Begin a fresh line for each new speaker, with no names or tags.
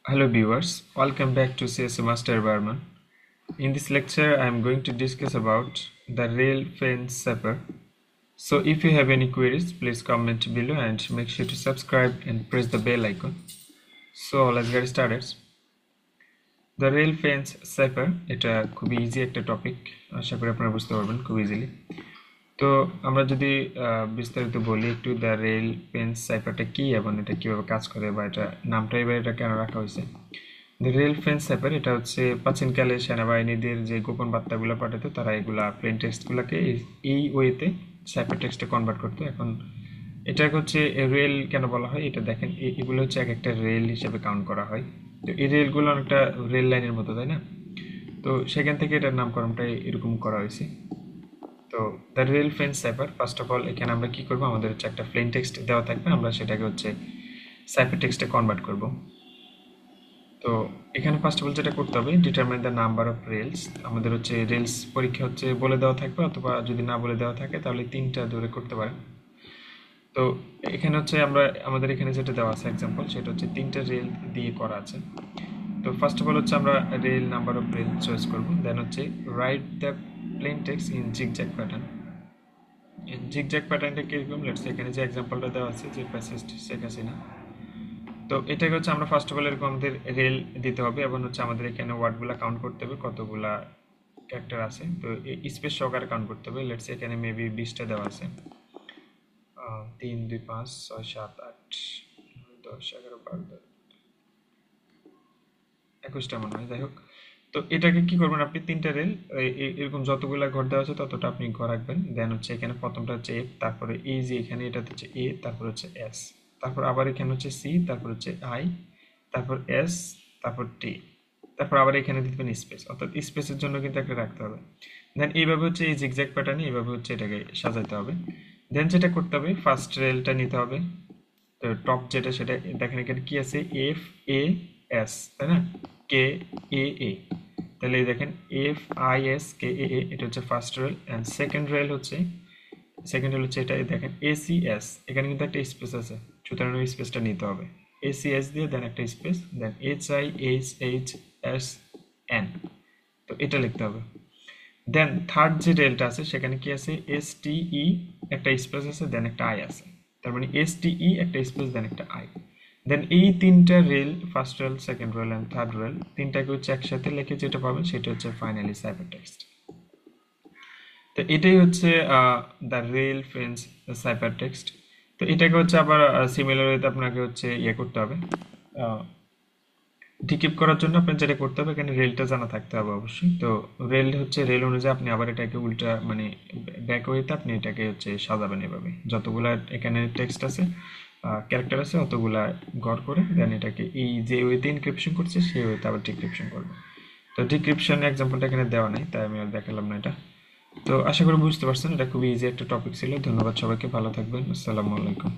Hello viewers, welcome back to CSA Master Barman. In this lecture, I am going to discuss about the rail fence zapper. So if you have any queries, please comment below and make sure to subscribe and press the bell icon. So let's get started. The rail fence zapper, এটা খুবই easy একটা topic, আশা করি আপনারা বুঝতে পারবেন খুব easily. তো আমরা যদি বিস্তারিত বলি একটু, দ্য রেল ফেন্স সাইপারটা কি এবং এটা কিভাবে কাজ করে বা এটা নামটা এবার এটা কেন রাখা হয়েছে। দ্য রেল ফেন্স সাইপার এটা হচ্ছে প্রাচীনকালে সেনাবাহিনীদের যে গোপন বার্তাগুলো পাঠাতো, তারা এগুলা প্লেন টেক্সটগুলোকে এই ওয়েতে সাইপার টেক্সটে কনভার্ট করতো। এখন এটাকে হচ্ছে রেল কেন বলা হয়, এটা দেখেন এগুলো হচ্ছে এক একটা রেল হিসেবে কাউন্ট করা হয়। তো এই রেলগুলো অনেকটা রেল লাইনের মতো, তাই না? তো সেখান থেকে এটার নামকরণটা এরকম করা হয়েছে। তো the rail fence cipher, first of all এখানে আমরা কি করব, আমাদের হচ্ছে একটা প্লেন টেক্সট দেওয়া থাকবে, আমরা সেটাকে হচ্ছে সাইপার টেক্সটে কনভার্ট করব। তো এখানে ফার্স্ট অফ অল যেটা করতে হবে, determine the number of rails. আমাদের হচ্ছে রেলস পরীক্ষা হচ্ছে বলে দেওয়া থাকবে, অথবা যদি না বলে দেওয়া থাকে তাহলে 3টা ধরে করতে পারে। তো এখানে হচ্ছে আমাদের এখানে যেটা দেওয়া আছে এক্সাম্পল, সেটা হচ্ছে 3টা রেল দিয়ে করা আছে। তো ফার্স্ট অফ অল হচ্ছে আমরা rail number of rail choice করব, দেন হচ্ছে write the plane text in zigzag pattern. Zigzag প্যাটার্নটা কিরকম, লেটস এখানে যে এক্সাম্পলটা দেওয়া আছে, যে প্যাসেজ শেখ হাসিনা। তো এটাকে হচ্ছে আমরা ফার্স্ট অফ অল এরকম আমাদের রেল দিতে হবে, এবং হচ্ছে আমাদের এখানে ওয়ার্ডগুলো কাউন্ট করতে হবে কতগুলা ক্যারেক্টার আছে। তো এই স্পেস সহকারে কাউন্ট করতে হবে। লেটস এখানে মেবি 20টা দেওয়া আছে, 3 2 5 6 7 8 10 11 12 21টা মনে হয়, যাই হোক। তো এটাকে কি করবেন, আপনি 3টা রেল এরকম যতগুলা ঘর দেওয়া আছে ততটা আপনি ঘর রাখবেন। দেন হচ্ছে এখানে প্রথমটা হচ্ছে এফ, তারপরে এই যে এখানে এটা হচ্ছে এ, তারপর হচ্ছে এস, তারপর আবার এখানে হচ্ছে সি, তারপর হচ্ছে আই, তারপর এস, তারপর টি, তারপর আবার এখানে দিবেন স্পেস, অর্থাৎ স্পেসের জন্য কিন্তু একটা রাখতে হবে। দেন এইভাবে হচ্ছে এই জিগজ্যাগ প্যাটার্নে এইভাবে হচ্ছে এটাকে সাজাইতে হবে। দেন যেটা করতে হবে, ফার্স্ট রেলটা নিতে হবে। তো টপ যেটা, সেটা দেখেন এখানে কি আছে, এফ এ এস, তাই না? কে এ এ, তাহলে এই দেখেন এফ আই এস কে এ এ, এটা হচ্ছে first rail. And second rail হচ্ছে এটা, দেখেন এসিএস, এখানে কিন্তু একটা স্পেস আছে, সুতরাং ওই স্পেসটা নিতে হবে। এসিএস দিয়ে দেন একটা space, then H I H H S N, তো এটা লিখতে হবে। দেন থার্ড যে রেলটা আছে, সেখানে কি আছে, এস টি ই, একটা স্পেস আছে, দেন একটা আই আছে, তার মানে এস টি ই একটা স্পেস, দেন একটা আই। দেন এই 3টা rail, first rail, second rail and third rail, 3টাকে হচ্ছে একসাথে লিখে যেটা পাবেন সেটা হচ্ছে ফাইনালি সাইপার টেক্সট। তো এটাই হচ্ছে দ্য রেল ফেন্স সাইপার টেক্সট। তো এটাকে হচ্ছে আবার সিমিলার ওয়েতে আপনাকে হচ্ছে ইয়ে করতে হবে, ডিক্রিপ্ট করার জন্য আপনার যেটা করতে হবে, এখানে রেলটা জানা থাকতে হবে অবশ্যই। তো রেল হচ্ছে রেল অনুযায়ী আপনি আবার এটাকে উল্টা মানে ব্যাক ওয়েতে আপনি এটাকে হচ্ছে সাজাবেন এভাবে, যতগুলা এখানে টেক্সট আছে, ক্যারেক্টার আছে, অতগুলা ঘর করে দেন এটাকে এই যে ওয়েতে ইনক্রিপশন করছে সেই ওয়েতে আবার ডিক্রিপশন করবে। তো ডিক্রিপশন এক্সাম্পলটা এখানে দেওয়া নেই, তাই আমি আর দেখালাম না এটা। তো আশা করি বুঝতে পারছেন, এটা খুবই ইজি একটা টপিক ছিল। ধন্যবাদ সবাইকে, ভালো থাকবেন, আসসালামু আলাইকুম।